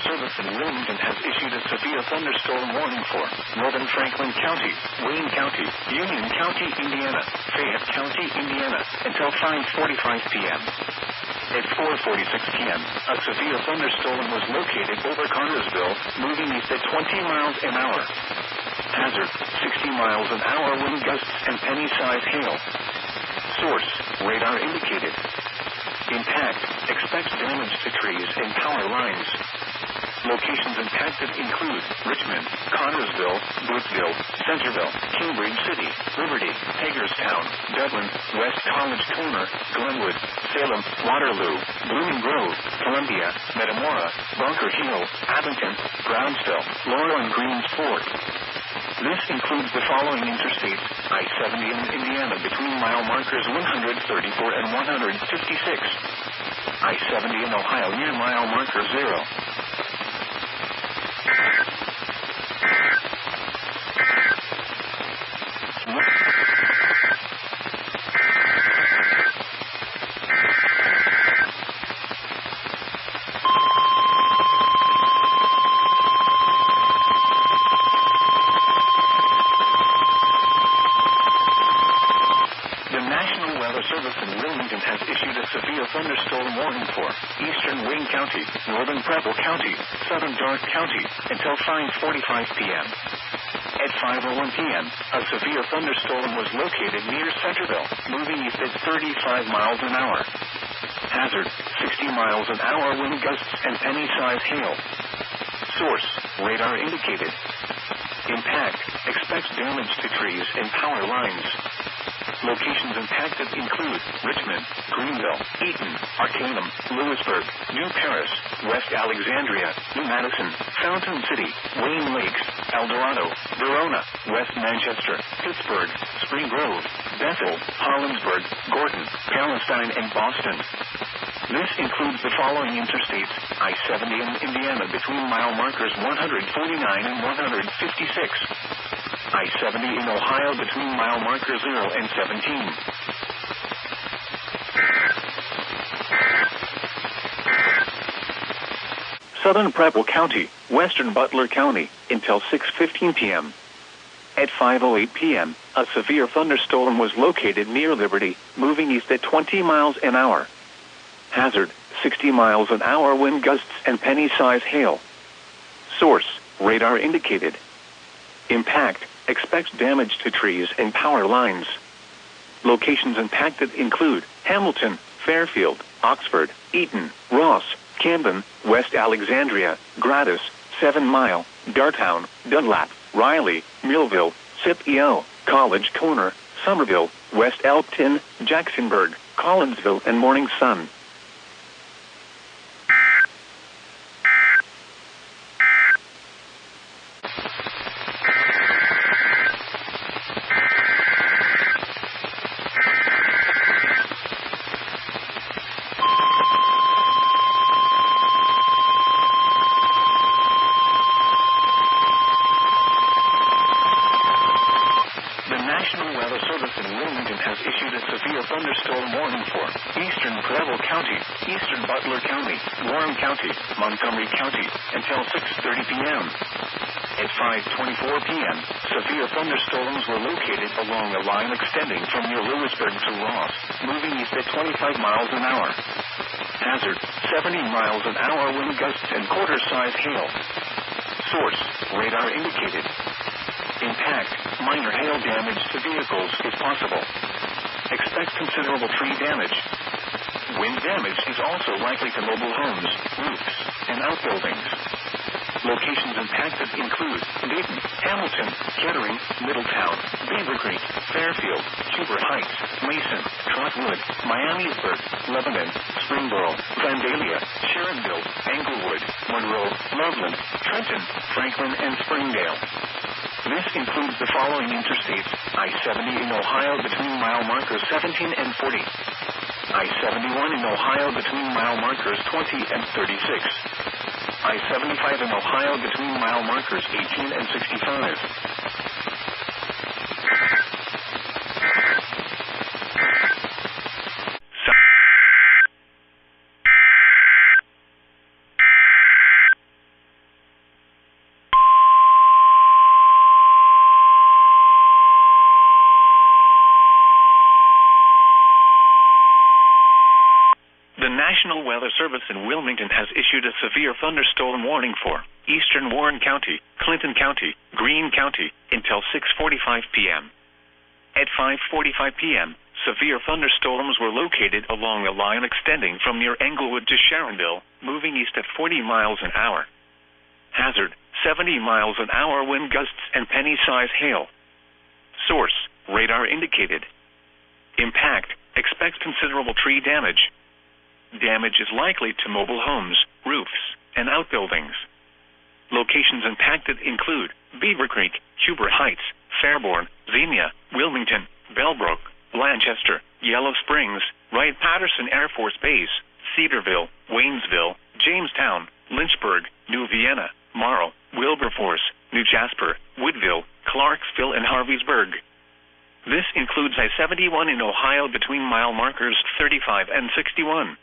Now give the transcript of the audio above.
Weather Service in Wilmington has issued a severe thunderstorm warning for northern Franklin County, Wayne County, Union County, Indiana, Fayette County, Indiana, until 5:45 p.m. At 4:46 p.m., a severe thunderstorm was located over Cartersville, moving east at 20 miles an hour. Hazard, 60 miles an hour wind gusts and penny-sized hail. Source, radar indicated. Impact, expects damage to trees and power lines. Locations impacted include Richmond, Connersville, Boothville, Centerville, Cambridge City, Liberty, Hagerstown, Dublin, West College Corner, Glenwood, Salem, Waterloo, Blooming Grove, Columbia, Metamora, Bunker Hill, Abington, Brownsville, Laurel and Greens Fort. This includes the following interstates: I-70 in Indiana between mile markers 134 and 156. I-70 in Ohio near mile marker 0. Thunderstorm warning for eastern Wayne County, northern Preble County, southern Darke County, until 5:45 p.m. At 5:01 p.m., a severe thunderstorm was located near Centerville, moving east at 35 miles an hour. Hazard, 60 miles an hour wind gusts and penny-sized hail. Source, radar indicated. Impact, expects damage to trees and power lines. Locations impacted include Richmond, Greenville, Eaton, Arcanum, Lewisburg, New Paris, West Alexandria, New Madison, Fountain City, Wayne Lakes, El Dorado, Verona, West Manchester, Pittsburgh, Spring Grove, Bethel, Hollinsburg, Gordon, Palestine, and Boston. This includes the following interstates: I-70 in Indiana between mile markers 149 and 156. I-70 in Ohio between mile marker 0 and 17. Southern Preble County, western Butler County, until 6:15 p.m. At 5:08 p.m., a severe thunderstorm was located near Liberty, moving east at 20 miles an hour. Hazard, 60 miles an hour wind gusts and penny-sized hail. Source, radar indicated. Impact, expects damage to trees and power lines. Locations impacted include Hamilton, Fairfield, Oxford, Eaton, Ross, Camden, West Alexandria, Gradus, 7 Mile, Dartown, Dunlap, Riley, Millville, Scipio, College Corner, Somerville, West Elkton, Jacksonburg, Collinsville, and Morning Sun. Thunderstorm warning for eastern Preble County, eastern Butler County, Warren County, Montgomery County, until 6:30 p.m. At 5:24 p.m., severe thunderstorms were located along a line extending from near Lewisburg to Ross, moving east at 25 miles an hour. Hazard, 70 miles an hour wind gusts and quarter-sized hail. Source, radar indicated. Impact, minor hail damage to vehicles is possible. Expect considerable tree damage. Wind damage is also likely to mobile homes, roofs, and outbuildings. Locations impacted include Dayton, Hamilton, Kettering, Middletown, Beaver Creek, Fairfield, Huber Heights, Mason, Trotwood, Miamisburg, Lebanon, Springboro, Vandalia, Sharonville, Englewood, Monroe, Loveland, Trenton, Franklin, and Springdale. This includes the following interstates: I-70 in Ohio between mile markers 17 and 40. I-71 in Ohio between mile markers 20 and 36. I-75 in Ohio between mile markers 18 and 65. National Weather Service in Wilmington has issued a severe thunderstorm warning for eastern Warren County, Clinton County, Greene County, until 6:45 p.m. At 5:45 p.m., severe thunderstorms were located along a line extending from near Englewood to Sharonville, moving east at 40 miles an hour. Hazard, 70 miles an hour wind gusts and penny-size hail. Source, radar indicated. Impact, expects considerable tree damage. Damage is likely to mobile homes, roofs, and outbuildings. Locations impacted include Beaver Creek, Huber Heights, Fairborn, Xenia, Wilmington, Bellbrook, Blanchester, Yellow Springs, Wright-Patterson Air Force Base, Cedarville, Waynesville, Jamestown, Lynchburg, New Vienna, Marl, Wilberforce, New Jasper, Woodville, Clarksville, and Harveysburg. This includes I-71 in Ohio between mile markers 35 and 61.